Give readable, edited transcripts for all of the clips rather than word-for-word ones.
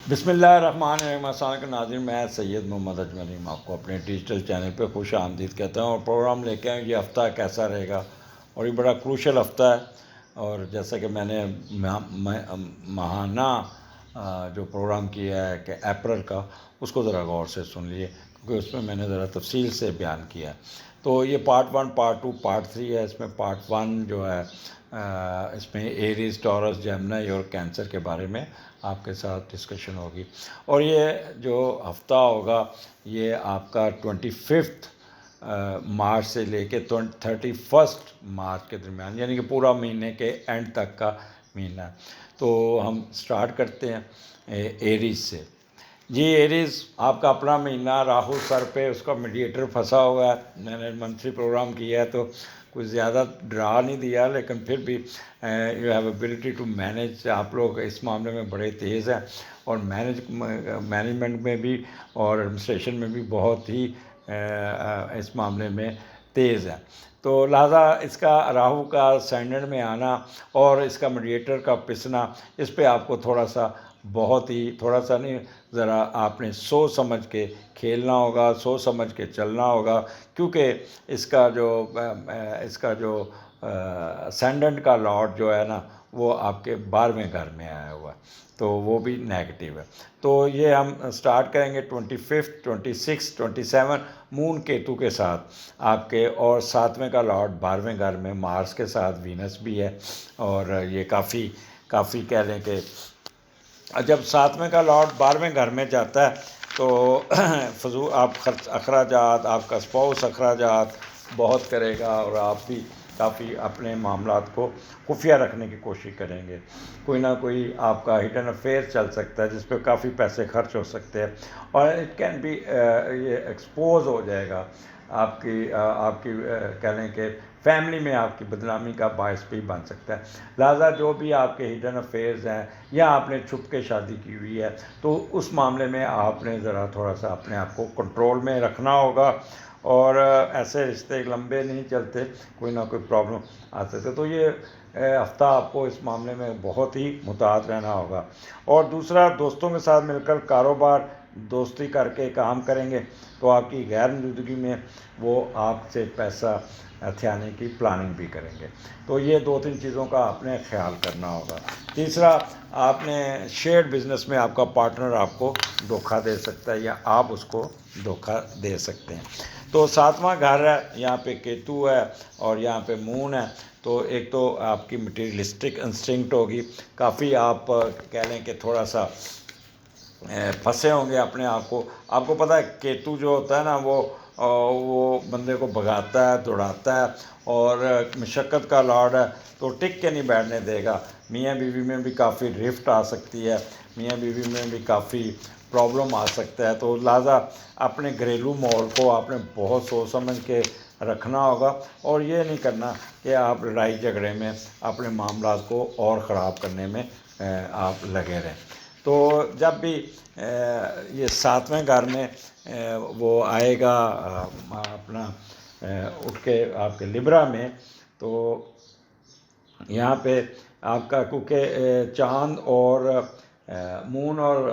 بسم اللہ الرحمن الرحیم۔ السلام علیکم ناظرین، میں سید محمد اجمل آپ کو اپنے ڈیجیٹل چینل پہ خوش آمدید کہتا ہوں اور پروگرام لے کے آئیں یہ ہفتہ کیسا رہے گا، اور یہ بڑا کروشل ہفتہ ہے۔ اور جیسا کہ میں نے ماہانہ جو پروگرام کیا ہے کہ اپریل کا، اس کو ذرا غور سے سن لیے کیونکہ اس میں نے ذرا تفصیل سے بیان کیا ہے۔ تو یہ پارٹ 1، پارٹ 2، پارٹ 3 ہے۔ اس میں پارٹ 1 جو ہے اس میں ایریز، ٹورس، جیمنائی اور کینسر کے بارے میں آپ کے ساتھ ڈسکشن ہوگی۔ اور یہ جو ہفتہ ہوگا یہ آپ کا 25 مارچ سے لے کے 31 مارچ کے درمیان، یعنی کہ پورا مہینے کے اینڈ تک کا مہینہ ہے۔ تو ہم سٹارٹ کرتے ہیں ایریز سے۔ جی ایریز، آپ کا اپنا مہینہ، راہو سر پہ اس کا میڈیٹر پھنسا ہوا ہے۔ میں نے منتھلی پروگرام کیا ہے تو کچھ زیادہ ڈرا نہیں دیا، لیکن پھر بھی you have ability to manage. آپ لوگ اس معاملے میں بڑے تیز ہیں اور مینجمنٹ میں بھی اور ایڈمنسٹریشن میں بھی بہت ہی اس معاملے میں تیز ہے۔ تو لہٰذا اس کا راہو کا سینڈر میں آنا اور اس کا میڈیٹر کا پسنا، اس پہ آپ کو تھوڑا سا نہیں، ذرا آپ نے سوچ سمجھ کے کھیلنا ہوگا، سوچ سمجھ کے چلنا ہوگا، کیونکہ اس کا جو سینڈنٹ کا لارڈ جو ہے نا، وہ آپ کے 12ویں گھر میں آیا ہوا ہے، تو وہ بھی نیگیٹو ہے۔ تو یہ ہم سٹارٹ کریں گے 25، 26، 27 مون کیتو کے ساتھ آپ کے، اور 7ویں کا لارڈ 12ویں گھر میں مارس کے ساتھ وینس بھی ہے۔ اور یہ کافی کہہ لیں کہ جب 7ویں کا لارڈ 12ویں گھر میں جاتا ہے تو فضول آپ اخراجات، آپ کا اسپاؤس اخراجات بہت کرے گا، اور آپ بھی کافی اپنے معاملات کو خفیہ رکھنے کی کوشش کریں گے۔ کوئی نہ کوئی آپ کا ہڈن افیئر چل سکتا ہے جس پہ کافی پیسے خرچ ہو سکتے ہیں، اور اٹ کین بی یہ ایکسپوز ہو جائے گا آپ کی کہہ لیں کہ فیملی میں آپ کی بدنامی کا باعث بھی بن سکتا ہے۔ لہٰذا جو بھی آپ کے ہڈن افیئرز ہیں یا آپ نے چھپ کے شادی کی ہوئی ہے، تو اس معاملے میں آپ نے ذرا تھوڑا سا اپنے آپ کو کنٹرول میں رکھنا ہوگا، اور ایسے رشتے لمبے نہیں چلتے، کوئی نہ کوئی پرابلم آ سکتے۔ تو یہ ہفتہ آپ کو اس معاملے میں بہت ہی محتاط رہنا ہوگا۔ اور دوسرا، دوستوں کے ساتھ مل کر کاروبار، دوستی کر کے کام کریں گے تو آپ کی غیر موجودگی میں وہ آپ سے پیسہ ہتھیانے کی پلاننگ بھی کریں گے۔ تو یہ 2-3 چیزوں کا آپ نے خیال کرنا ہوگا۔ تیسرا، آپ نے شیئرڈ بزنس میں آپ کا پارٹنر آپ کو دھوکہ دے سکتا ہے یا آپ اس کو دھوکہ دے سکتے ہیں۔ تو 7واں گھر ہے، یہاں پہ کیتو ہے اور یہاں پہ مون ہے۔ تو ایک تو آپ کی مٹیریلسٹک انسٹنکٹ ہوگی، کافی آپ کہہ لیں کہ تھوڑا سا پھنسے ہوں گے اپنے آپ کو پتہ ہے کیتو جو ہوتا ہے نا، وہ بندے کو بھگاتا ہے، دوڑاتا ہے، اور مشقت کا لارڈ ہے تو ٹک کے نہیں بیٹھنے دے گا۔ میاں بیوی میں بھی کافی رفٹ آ سکتی ہے، میاں بیوی میں بھی کافی پرابلم آ سکتا ہے۔ تو لہٰذا اپنے گھریلو ماحول کو آپ نے بہت سوچ سمجھ کے رکھنا ہوگا، اور یہ نہیں کرنا کہ آپ لڑائی جھگڑے میں اپنے معاملات کو اور خراب کرنے میں آپ لگے رہیں۔ تو جب بھی یہ 7ویں گھر میں وہ آئے گا اپنا اٹھ کے آپ کے لبرا میں، تو یہاں پہ آپ کا کیونکہ چاند اور مون، اور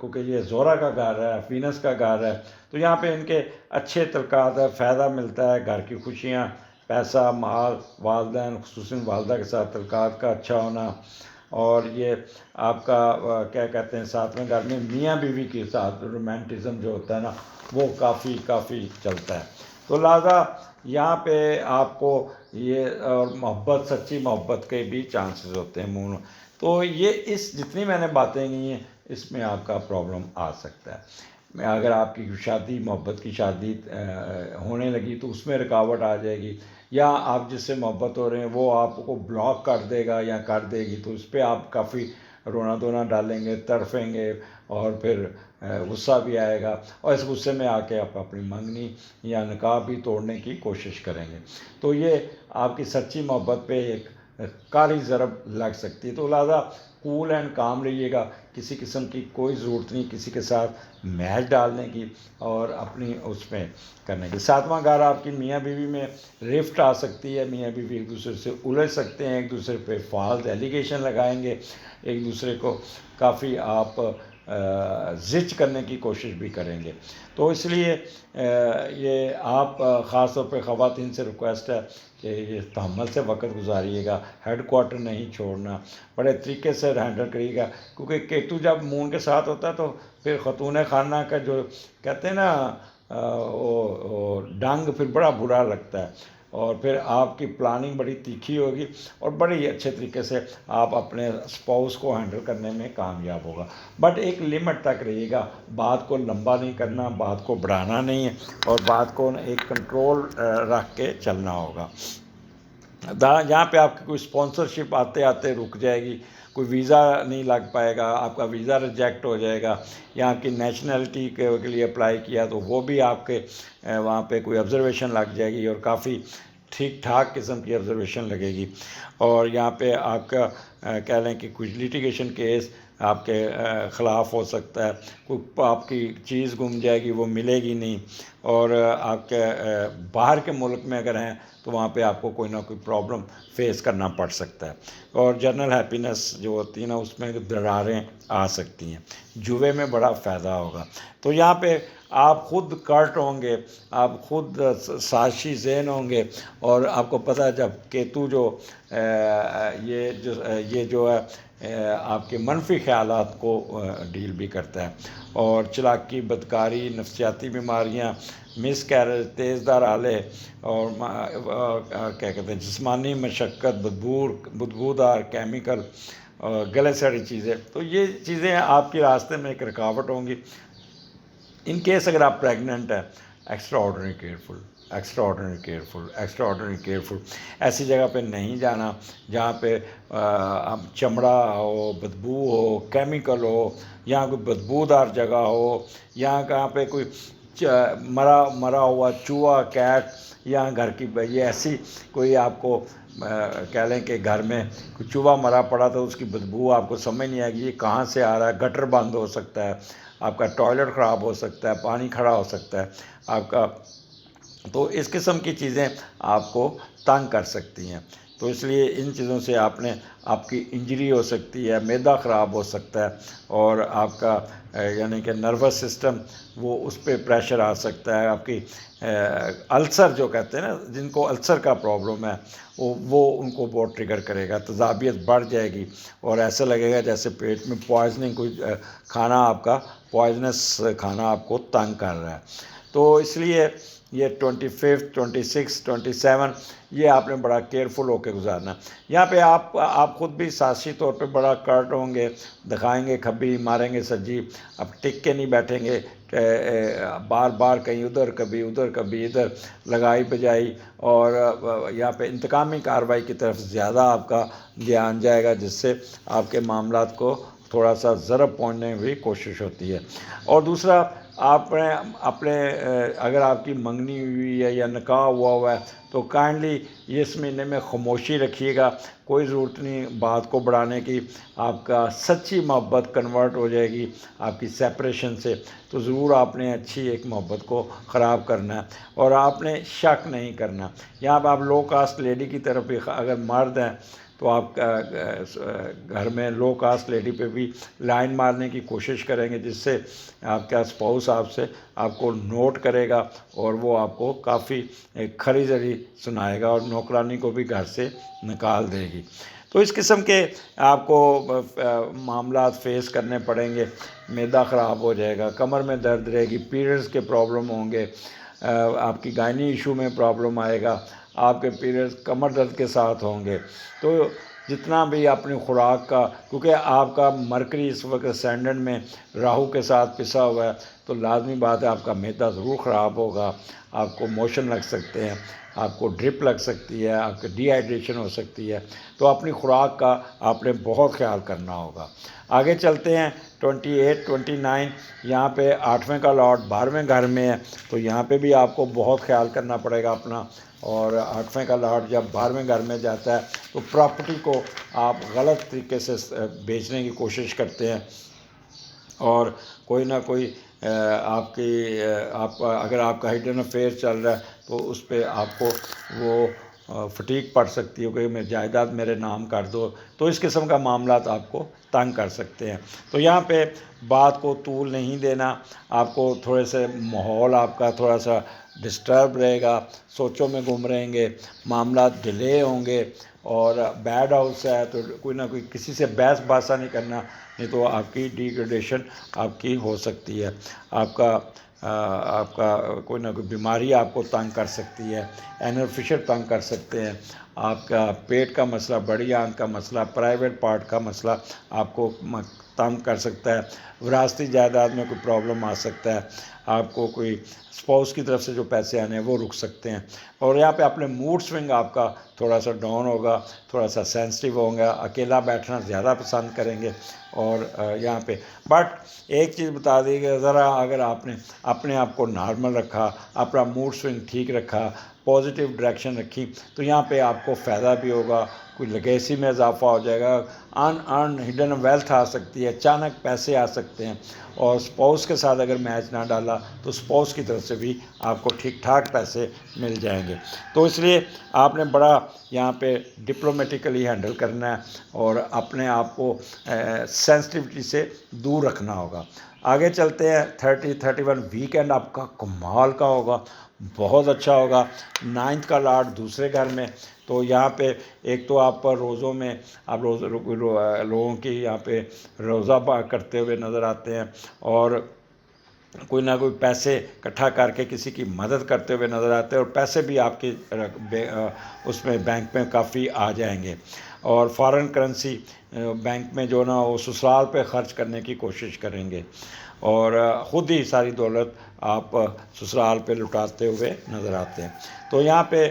کیونکہ یہ زہرہ کا گھر ہے، وینس کا گھر ہے، تو یہاں پہ ان کے اچھے تعلقات ہے، فائدہ ملتا ہے، گھر کی خوشیاں، پیسہ، مال، والدین خصوصاً والدہ کے ساتھ تعلقات کا اچھا ہونا، اور یہ آپ کا کیا کہتے ہیں 7ویں گھر میں میاں بیوی کے ساتھ رومانٹزم جو ہوتا ہے نا، وہ کافی چلتا ہے۔ تو لہٰذا یہاں پہ آپ کو یہ اور محبت، سچی محبت کے بھی چانسز ہوتے ہیں مون۔ تو یہ جتنی میں نے باتیں کی ہیں اس میں آپ کا پرابلم آ سکتا ہے۔ اگر آپ کی شادی، محبت کی شادی ہونے لگی تو اس میں رکاوٹ آ جائے گی، یا آپ جس سے محبت ہو رہے ہیں وہ آپ کو بلاک کر دے گا یا کر دے گی، تو اس پہ آپ کافی رونا دھونا ڈالیں گے، تڑفیں گے، اور پھر غصہ بھی آئے گا، اور اس غصے میں آ کے آپ اپنی منگنی یا نکاح بھی توڑنے کی کوشش کریں گے۔ تو یہ آپ کی سچی محبت پہ ایک کاری ضرب لگ سکتی ہے۔ تو لہٰذا کول اینڈ کام رہیے گا، کسی قسم کی کوئی ضرورت نہیں کسی کے ساتھ میچ ڈالنے کی اور اپنی اس میں کرنے کی۔ 7واں گھر آپ کی میاں بیوی میں رفٹ آ سکتی ہے، میاں بیوی ایک دوسرے سے الجھ سکتے ہیں، ایک دوسرے پہ فالس ایلیگیشن لگائیں گے، ایک دوسرے کو کافی آپ زچ کرنے کی کوشش بھی کریں گے. تو اس لیے یہ آپ خاص طور پہ خواتین سے ریکویسٹ ہے کہ یہ تحمل سے وقت گزاریے گا، ہیڈ کوارٹر نہیں چھوڑنا، بڑے طریقے سے ہینڈل کریے گا، کیونکہ کیتو جب مون کے ساتھ ہوتا ہے تو پھر خاتون خانہ کا جو کہتے ہیں نا وہ ڈنگ پھر بڑا برا لگتا ہے، اور پھر آپ کی پلاننگ بڑی تیکھی ہوگی اور بڑی اچھے طریقے سے آپ اپنے اسپاؤس کو ہینڈل کرنے میں کامیاب ہوگا. بٹ ایک لمٹ تک رہیے گا، بات کو لمبا نہیں کرنا، بات کو بڑھانا نہیں ہے، اور بات کو ایک کنٹرول رکھ کے چلنا ہوگا. جہاں پہ آپ کی کوئی اسپانسرشپ آتے آتے رک جائے گی، کوئی ویزا نہیں لگ پائے گا، آپ کا ویزا ریجیکٹ ہو جائے گا، یا آپ کی نیشنلٹی کے لیے اپلائی کیا تو وہ بھی آپ کے وہاں پہ کوئی آبزرویشن لگ جائے گی، اور کافی ٹھیک ٹھاک قسم کی آبزرویشن لگے گی، اور یہاں پہ آپ کا کہہ لیں کہ کچھ لیٹیگیشن کیس آپ کے خلاف ہو سکتا ہے، کوئی آپ کی چیز گم جائے گی، وہ ملے گی نہیں، اور آپ کے باہر کے ملک میں اگر ہیں تو وہاں پہ آپ کو کوئی نہ کوئی پرابلم فیس کرنا پڑ سکتا ہے، اور جنرل ہیپینس جو ہوتی ہے نا اس میں دراریں آ سکتی ہیں. جوئے میں بڑا فائدہ ہوگا. تو یہاں پہ آپ خود کرٹ ہوں گے، آپ خود سازشی ذہن ہوں گے، اور آپ کو پتہ ہے جب کیتو جو یہ جو ہے آپ کے منفی خیالات کو ڈیل بھی کرتا ہے، اور چلاکی، بدکاری، نفسیاتی بیماریاں، مس کیریج، تیز دار آلے، اور کیا کہتے ہیں جسمانی مشقت، بدبودار کیمیکل، گلے سڑی چیزیں، تو یہ چیزیں آپ کے راستے میں ایک رکاوٹ ہوں گی. ان کیس اگر آپ پریگننٹ ہیں، extra ordinary careful, extra ordinary careful, extra ordinary careful. ایسی جگہ پہ نہیں جانا جہاں پہ چمڑا ہو، بدبو ہو، کیمیکل ہو، یہاں کوئی بدبودار جگہ ہو، یہاں کہاں پہ کوئی مرا ہوا چوہا، کیٹ، یا گھر کی یہ ایسی کوئی آپ کو کہہ لیں کہ گھر میں کوئی چوہا مرا پڑا تو اس کی بدبو آپ کو سمجھ نہیں آئے گی یہ کہاں سے آ رہا ہے. گٹر بند ہو سکتا ہے، آپ کا ٹوائلٹ خراب ہو سکتا ہے، پانی کھڑا ہو سکتا ہے آپ کا، تو اس قسم کی چیزیں آپ کو تنگ کر سکتی ہیں. تو اس لیے ان چیزوں سے آپ کی انجری ہو سکتی ہے، معدہ خراب ہو سکتا ہے، اور آپ کا یعنی کہ نروس سسٹم وہ اس پہ پریشر آ سکتا ہے. آپ کی السر جو کہتے ہیں نا، جن کو السر کا پرابلم ہے وہ ان کو بہت ٹریگر کرے گا، تذابیت بڑھ جائے گی، اور ایسا لگے گا جیسے پیٹ میں پوائزننگ، کوئی کھانا آپ کا پوائزنس کھانا آپ کو تنگ کر رہا ہے. تو اس لیے یہ 25، 26، 27 یہ آپ نے بڑا کیئرفل ہو کے گزارنا. یہاں پہ آپ خود بھی سازشی طور پہ بڑا کرٹ ہوں گے، دکھائیں گے کھبی، ماریں گے سجی، اب ٹک کے نہیں بیٹھیں گے، بار بار کہیں ادھر کبھی ادھر کبھی ادھر، لگائی بجائی، اور یہاں پہ انتقامی کارروائی کی طرف زیادہ آپ کا دھیان جائے گا، جس سے آپ کے معاملات کو تھوڑا سا ضرب پہنچنے کی کوشش ہوتی ہے. اور دوسرا آپ نے اپنے اگر آپ کی منگنی ہوئی ہے یا نکاح ہوا ہے تو کائنڈلی اس مہینے میں خاموشی رکھیے گا، کوئی ضرورت نہیں بات کو بڑھانے کی. آپ کا سچی محبت کنورٹ ہو جائے گی آپ کی سیپریشن سے، تو ضرور آپ نے اچھی ایک محبت کو خراب کرنا ہے، اور آپ نے شک نہیں کرنا. یہاں پہ آپ لو کاسٹ لیڈی کی طرف بھی اگر مرد ہیں تو آپ گھر میں لو کاسٹ لیڈی پہ بھی لائن مارنے کی کوشش کریں گے، جس سے آپ کا اسپاؤس آپ کو نوٹ کرے گا، اور وہ آپ کو کافی کھری زری سنائے گا، اور نوکرانی کو بھی گھر سے نکال دے گی. تو اس قسم کے آپ کو معاملات فیس کرنے پڑیں گے. معدہ خراب ہو جائے گا، کمر میں درد رہے گی، پیریڈز کے پرابلم ہوں گے، آپ کی گائنی ایشو میں پرابلم آئے گا، آپ کے پیریڈز کمر درد کے ساتھ ہوں گے. تو جتنا بھی اپنی خوراک کا، کیونکہ آپ کا مرکری اس وقت اسینڈنٹ میں راہو کے ساتھ پسا ہوا ہے، تو لازمی بات ہے آپ کا معدہ ضرور خراب ہوگا، آپ کو موشن لگ سکتے ہیں، آپ کو ڈرپ لگ سکتی ہے، آپ کی ڈی ہائیڈریشن ہو سکتی ہے. تو اپنی خوراک کا آپ نے بہت خیال کرنا ہوگا. آگے چلتے ہیں 28، 29، یہاں پہ 8ویں کا لاٹ 12ویں گھر میں ہے، تو یہاں پہ بھی آپ کو بہت خیال کرنا پڑے گا اپنا. اور 8ویں کا لاٹ جب 12ویں گھر میں جاتا ہے تو پراپرٹی کو آپ غلط طریقے سے بیچنے کی کوشش کرتے ہیں، اور کوئی نہ کوئی اگر آپ کا ہڈن افیئر چل رہا ہے تو اس پہ آپ کو وہ فٹیگ پڑ سکتی ہے کہ میں جائیداد میرے نام کر دو، تو اس قسم کا معاملات آپ کو تنگ کر سکتے ہیں۔ تو یہاں پہ بات کو طول نہیں دینا، آپ کو تھوڑے سے ماحول آپ کا تھوڑا سا ڈسٹرب رہے گا، سوچوں میں گم رہیں گے، معاملات ڈیلے ہوں گے، اور بیڈ ہاؤس ہے تو کوئی نہ کوئی کسی سے بحث باسا نہیں کرنا، نہیں تو آپ کی ڈیگریڈیشن آپ کی ہو سکتی ہے، آپ کا کوئی نہ کوئی بیماری آپ کو تنگ کر سکتی ہے، اینل فشر تنگ کر سکتے ہیں، آپ کا پیٹ کا مسئلہ، بڑی آنت کا مسئلہ، پرائیویٹ پارٹ کا مسئلہ آپ کو تنگ کر سکتا ہے، وراثتی جائیداد میں کوئی پرابلم آ سکتا ہے، آپ کو کوئی اسپاؤس کی طرف سے جو پیسے آنے ہیں وہ رک سکتے ہیں، اور یہاں پہ اپنے موڈ سوئنگ آپ کا تھوڑا سا ڈاؤن ہوگا، تھوڑا سا سینسٹیو ہوں گا، اکیلا بیٹھنا زیادہ پسند کریں گے، اور یہاں پہ بٹ ایک چیز بتا دی کہ ذرا اگر آپ نے اپنے آپ کو نارمل رکھا، اپنا موڈ سوئنگ ٹھیک رکھا، پازیٹیو ڈائریکشن رکھی، تو یہاں پہ آپ کو فائدہ بھی ہوگا، کوئی لیگیسی میں اضافہ ہو جائے گا، ان ہڈن ویلتھ آ سکتی ہے، اچانک پیسے آ سکتے ہیں، اور اسپاؤس کے ساتھ اگر میچ نہ ڈالا تو اسپاؤس کی طرف سے بھی آپ کو ٹھیک ٹھاک پیسے مل جائیں گے۔ تو اس لیے آپ نے بڑا یہاں پہ ڈپلومیٹیکلی ہینڈل کرنا ہے، اور اپنے آپ کو سینسٹیوٹی سے دور رکھنا ہوگا۔ آگے چلتے ہیں، 30-31 ویکینڈ آپ کا کمال کا ہوگا، بہت اچھا ہوگا، 9th کا لاڈ دوسرے گھر میں، تو یہاں پہ ایک تو آپ پر روزوں میں آپ لوگوں کی یہاں پہ روزہ کرتے ہوئے نظر آتے ہیں، اور کوئی نہ کوئی پیسے اکٹھا کر کے کسی کی مدد کرتے ہوئے نظر آتے ہیں، اور پیسے بھی آپ کے اس میں بینک میں کافی آ جائیں گے، اور فارن کرنسی بینک میں جو نا وہ سسرال پہ خرچ کرنے کی کوشش کریں گے، اور خود ہی ساری دولت آپ سسرال پہ لٹاتے ہوئے نظر آتے ہیں۔ تو یہاں پہ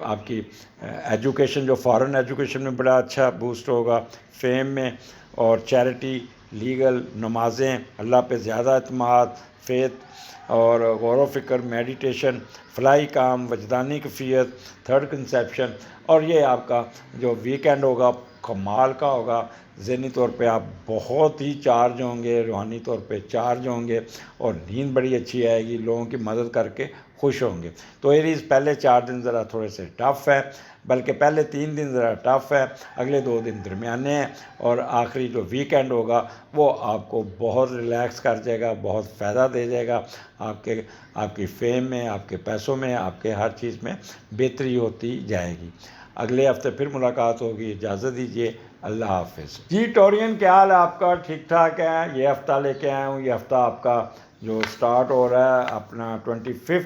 آپ کی ایجوکیشن، جو فارن ایجوکیشن میں بڑا اچھا بوسٹ ہوگا، فیم میں، اور چیریٹی، لیگل، نمازیں، اللہ پہ زیادہ اعتماد، فیتھ، اور غور و فکر، میڈیٹیشن، فلاحی کام، وجدانی کفیت، تھرڈ کنسیپشن، اور یہ آپ کا جو ویکینڈ ہوگا کمال کا ہوگا، ذہنی طور پہ آپ بہت ہی چارج ہوں گے، روحانی طور پہ چارج ہوں گے، اور نیند بڑی اچھی آئے گی، لوگوں کی مدد کر کے خوش ہوں گے۔ تو ایریز پہلے 4 دن ذرا تھوڑے سے ٹف ہے، بلکہ پہلے 3 دن ذرا ٹف ہے، اگلے 2 دن درمیانے ہیں، اور آخری جو ویکینڈ ہوگا وہ آپ کو بہت ریلیکس کر جائے گا، بہت فائدہ دے جائے گا، آپ کی فیم میں، آپ کے پیسوں میں، آپ کے ہر چیز میں بہتری ہوتی جائے گی۔ اگلے ہفتے پھر ملاقات ہوگی، اجازت دیجیے، اللہ حافظ۔ جی ٹورین، کیا حال ہے آپ کا؟ ٹھیک ٹھاک ہے؟ یہ ہفتہ لے کے آیا ہوں، یہ ہفتہ آپ کا جو سٹارٹ ہو رہا ہے اپنا 25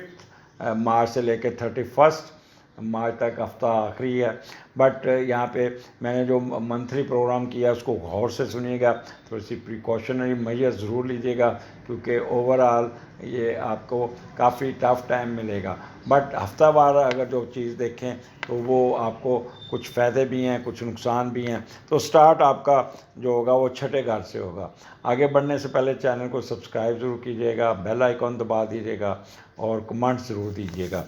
مارچ سے لے کے 31 مارچ تک، ہفتہ آخری ہے، بٹ یہاں پہ میں نے جو منتھلی پروگرام کیا اس کو غور سے سنیے گا، تھوڑی سی پریکاشنری میجر ضرور لیجیے گا، کیونکہ اوورآل یہ آپ کو کافی ٹف ٹائم ملے گا، بٹ ہفتہ وار اگر جو چیز دیکھیں تو وہ آپ کو کچھ فائدے بھی ہیں، کچھ نقصان بھی ہیں۔ تو سٹارٹ آپ کا جو ہوگا وہ چھٹے گھر سے ہوگا۔ آگے بڑھنے سے پہلے چینل کو سبسکرائب ضرور کیجیے گا، بیل آئیکن دبا دیجیے گا، اور کمنٹ ضرور دیجیے گا۔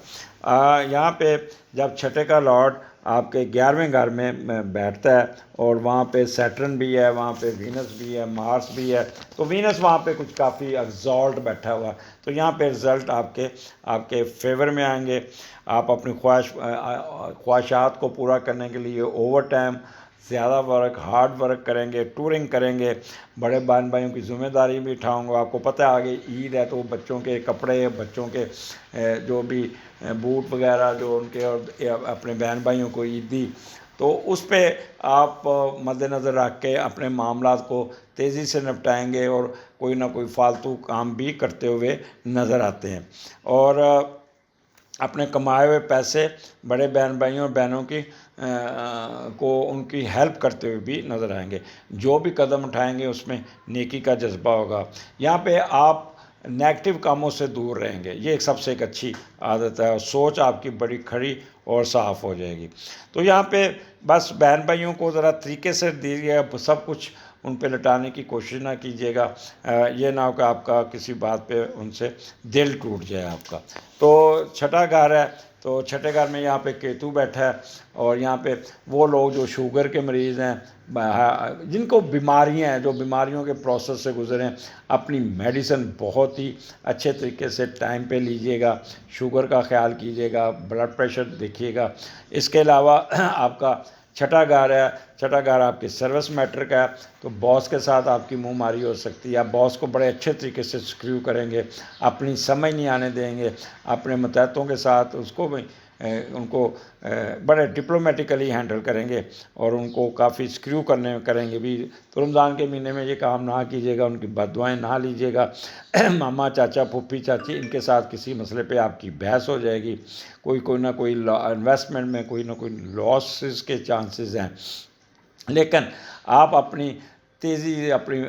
یہاں پہ جب چھٹے کا لارڈ آپ کے 11ویں گھر میں بیٹھتا ہے، اور وہاں پہ سیٹرن بھی ہے، وہاں پہ وینس بھی ہے، مارس بھی ہے، تو وینس وہاں پہ کچھ کافی ایگزالٹ بیٹھا ہوا ہے، تو یہاں پہ رزلٹ آپ کے فیور میں آئیں گے۔ آپ اپنی خواہشات کو پورا کرنے کے لیے اوور ٹائم، زیادہ ورک، ہارڈ ورک کریں گے، ٹورنگ کریں گے، بڑے بہن بھائیوں کی ذمہ داری بھی اٹھاؤں گا۔ آپ کو پتہ ہے آگے عید ہے، تو بچوں کے کپڑے، بچوں کے جو بھی بوٹ وغیرہ جو ان کے، اور اپنے بہن بھائیوں کو عیدی، تو اس پہ آپ مد نظر رکھ کے اپنے معاملات کو تیزی سے نپٹائیں گے، اور کوئی نہ کوئی فالتو کام بھی کرتے ہوئے نظر آتے ہیں، اور اپنے کمائے ہوئے پیسے بڑے بہن بھائیوں اور بہنوں کو ان کی ہیلپ کرتے ہوئے بھی نظر آئیں گے۔ جو بھی قدم اٹھائیں گے اس میں نیکی کا جذبہ ہوگا۔ یہاں پہ آپ نیگیٹو کاموں سے دور رہیں گے، یہ ایک سب سے ایک اچھی عادت ہے، اور سوچ آپ کی بڑی کھڑی اور صاف ہو جائے گی۔ تو یہاں پہ بس بہن بھائیوں کو ذرا طریقے سے دیجیے، سب کچھ ان پہ لٹانے کی کوشش نہ کیجیے گا، یہ نہ ہو کہ آپ کا کسی بات پہ ان سے دل ٹوٹ جائے آپ کا۔ تو چھٹا گھر ہے، تو چھٹے گھر میں یہاں پہ کیتو بیٹھا ہے، اور یہاں پہ وہ لوگ جو شوگر کے مریض ہیں، جن کو بیماریاں ہیں، جو بیماریوں کے پروسیس سے گزرے ہیں، اپنی میڈیسن بہت ہی اچھے طریقے سے ٹائم پہ لیجئے گا، شوگر کا خیال کیجیے گا، بلڈ پریشر دیکھیے گا۔ اس کے علاوہ آپ کا چھٹا گھر ہے، چھٹا گھر آپ کی سروس میٹر کا ہے، تو باس کے ساتھ آپ کی منہ ماری ہو سکتی ہے، آپ باس کو بڑے اچھے طریقے سے سکریو کریں گے، اپنی سمجھ نہیں آنے دیں گے، اپنے متحدوں کے ساتھ اس کو بھی ان کو بڑے ڈپلومیٹیکلی ہینڈل کریں گے، اور ان کو کافی سکریو کریں گے بھی۔ تو رمضان کے مہینے میں یہ کام نہ کیجیے گا، ان کی بد دعائیں نہ لیجیے گا۔ ماما، چاچا، پھوپھی، چاچی، ان کے ساتھ کسی مسئلے پہ آپ کی بحث ہو جائے گی، کوئی نہ کوئی انویسٹمنٹ میں کوئی نہ کوئی لاسز کے چانسز ہیں، لیکن آپ اپنی تیزی اپنی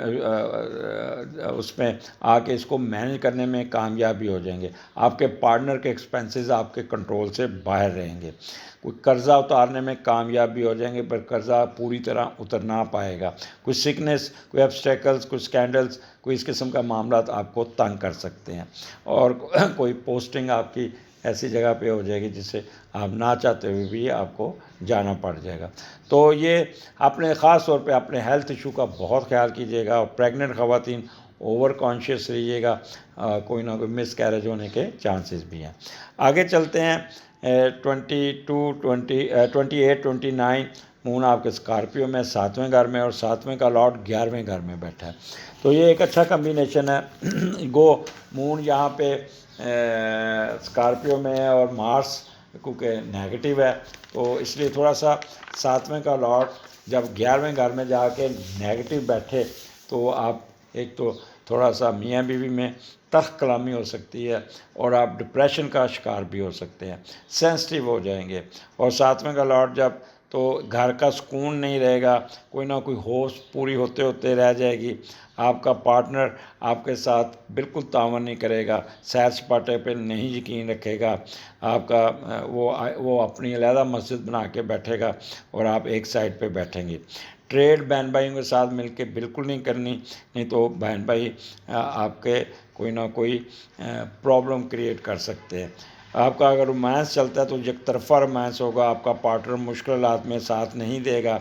اس میں آ کے اس کو مینیج کرنے میں کامیابی ہو جائیں گے۔ آپ کے پارٹنر کے ایکسپنسز آپ کے کنٹرول سے باہر رہیں گے، کوئی قرضہ اتارنے میں کامیابی ہو جائیں گے، پر قرضہ پوری طرح اتر نہ پائے گا۔ کوئی سکنس، کوئی ابسٹیکلز، کوئی سکینڈلز، کوئی اس قسم کا معاملات آپ کو تنگ کر سکتے ہیں، اور کوئی پوسٹنگ آپ کی ایسی جگہ پہ ہو جائے گی جسے آپ نہ چاہتے ہوئے بھی آپ کو جانا پڑ جائے گا۔ تو یہ اپنے خاص طور پہ اپنے ہیلتھ ایشو کا بہت خیال کیجیے گا، اور پریگننٹ خواتین اوور کانشیس رہیے گا، کوئی نہ کوئی مس کیریج ہونے کے چانسز بھی ہیں۔ آگے چلتے ہیں۔ 28 29 مون آپ کے اسکارپیو میں 7ویں گھر میں، اور 7ویں کا لاٹ 11ویں گھر میں بیٹھا ہے، تو یہ ایک اچھا کمبینیشن ہے۔ گو مون یہاں پہ اسکارپیو میں ہے، اور مارس کیونکہ نیگیٹو ہے، تو اس لیے تھوڑا سا 7ویں کا لاٹ جب 11ویں گھر میں جا کے نیگیٹو بیٹھے، تو آپ ایک تو تھوڑا سا میاں بیوی میں تلخ کلامی ہو سکتی ہے، اور آپ ڈپریشن کا شکار بھی ہو سکتے ہیں، سینسٹیو ہو جائیں گے۔ اور 7ویں کا لاٹ جب، تو گھر کا سکون نہیں رہے گا، کوئی نہ کوئی ہوش پوری ہوتے ہوتے رہ جائے گی، آپ کا پارٹنر آپ کے ساتھ بالکل تعاون نہیں کرے گا، سیر سپاٹے پہ نہیں یقین رکھے گا، آپ کا وہ اپنی علیحدہ مسجد بنا کے بیٹھے گا، اور آپ ایک سائڈ پہ بیٹھیں گے۔ ٹریڈ بہن بھائیوں کے ساتھ مل کے بالکل نہیں کرنی، نہیں تو بہن بھائی آپ کے کوئی نہ کوئی پرابلم کریٹ کر سکتے ہیں۔ آپ کا اگر رومانس چلتا ہے تو یک طرفہ رومانس ہوگا، آپ کا پارٹنر مشکلات میں ساتھ نہیں دے گا،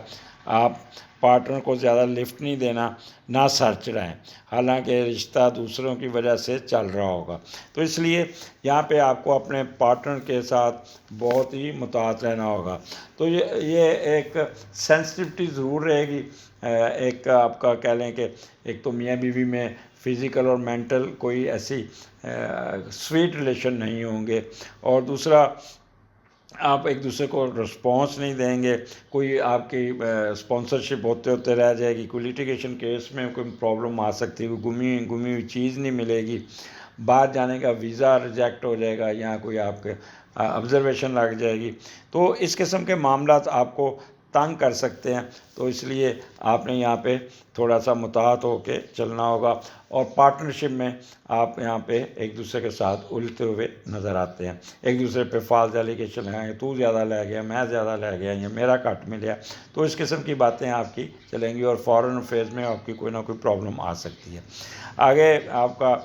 آپ پارٹنر کو زیادہ لفٹ نہیں دینا، نہ سر چڑھائیں، حالانکہ رشتہ دوسروں کی وجہ سے چل رہا ہوگا۔ تو اس لیے یہاں پہ آپ کو اپنے پارٹنر کے ساتھ بہت ہی محتاط رہنا ہوگا۔ تو یہ ایک سینسٹیوٹی ضرور رہے گی، ایک آپ کا کہہ لیں کہ ایک تو میاں بیوی میں فزیکل اور مینٹل کوئی ایسی سویٹ ریلیشن نہیں ہوں گے، اور دوسرا آپ ایک دوسرے کو رسپانس نہیں دیں گے، کوئی آپ کی اسپانسرشپ ہوتے ہوتے رہ جائے گی، کوئی لیٹیگیشن کیس میں کوئی پرابلم آ سکتی ہے، کوئی گمی ہوئی چیز نہیں ملے گی، باہر جانے کا ویزا ریجیکٹ ہو جائے گا، یا کوئی آپ کے آبزرویشن لگ جائے گی، تو اس قسم کے معاملات آپ کو تنگ کر سکتے ہیں۔ تو اس لیے آپ نے یہاں پہ تھوڑا سا محتاط ہو کے چلنا ہوگا، اور پارٹنرشپ میں آپ یہاں پہ ایک دوسرے کے ساتھ الجھتے ہوئے نظر آتے ہیں، ایک دوسرے پہ فالس ایلیگیشن لگائیں، تو زیادہ لے گیا، میں زیادہ لے گیا، یا میرا کٹ ملیا، تو اس قسم کی باتیں آپ کی چلیں گی، اور فارن افیئرز میں آپ کی کوئی نہ کوئی پرابلم آ سکتی ہے۔ آگے آپ کا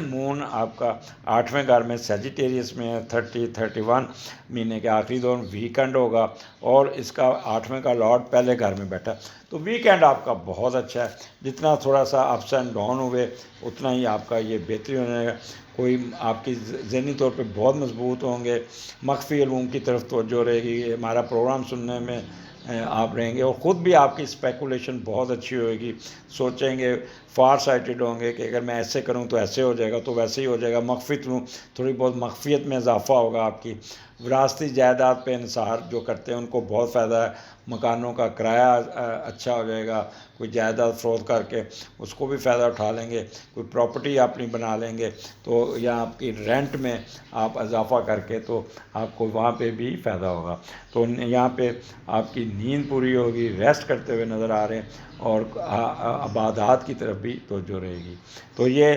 مون آپ کا 8ویں گھر میں سیجیٹیریس میں ہے، 31 مہینے کے آخری دور ویکنڈ ہوگا، اور اس کا 8ویں کا لاٹ پہلے گھر میں بیٹھا، تو ویکنڈ آپ کا بہت اچھا ہے، جتنا تھوڑا سا اپس اینڈ ڈاؤن ہوئے اتنا ہی آپ کا یہ بہتری ہونے گا، کوئی آپ کی ذہنی طور پہ بہت مضبوط ہوں گے، مخفی علوم کی طرف توجہ رہے گی، ہمارا پروگرام سننے میں آپ رہیں گے، اور خود بھی آپ کی اسپیکولیشن بہت اچھی ہوئے گی، سوچیں گے، فار سائٹڈ ہوں گے کہ اگر میں ایسے کروں تو ایسے ہو جائے گا، تو ویسے ہی ہو جائے گا، تھوڑی بہت مخفیت میں اضافہ ہوگا آپ کی، وراثتی جائیداد پہ انحصار جو کرتے ہیں ان کو بہت فائدہ ہے، مکانوں کا کرایہ اچھا ہو جائے گا، کوئی جائیداد فروخت کر کے اس کو بھی فائدہ اٹھا لیں گے، کوئی پراپرٹی اپنی بنا لیں گے، تو یا آپ کی رینٹ میں آپ اضافہ کر کے تو آپ کو وہاں پہ بھی فائدہ ہوگا، تو یہاں پہ آپ کی نیند پوری ہوگی، ریسٹ کرتے ہوئے نظر آ رہے ہیں، اور عبادات کی طرف بھی توجہ رہے گی، تو یہ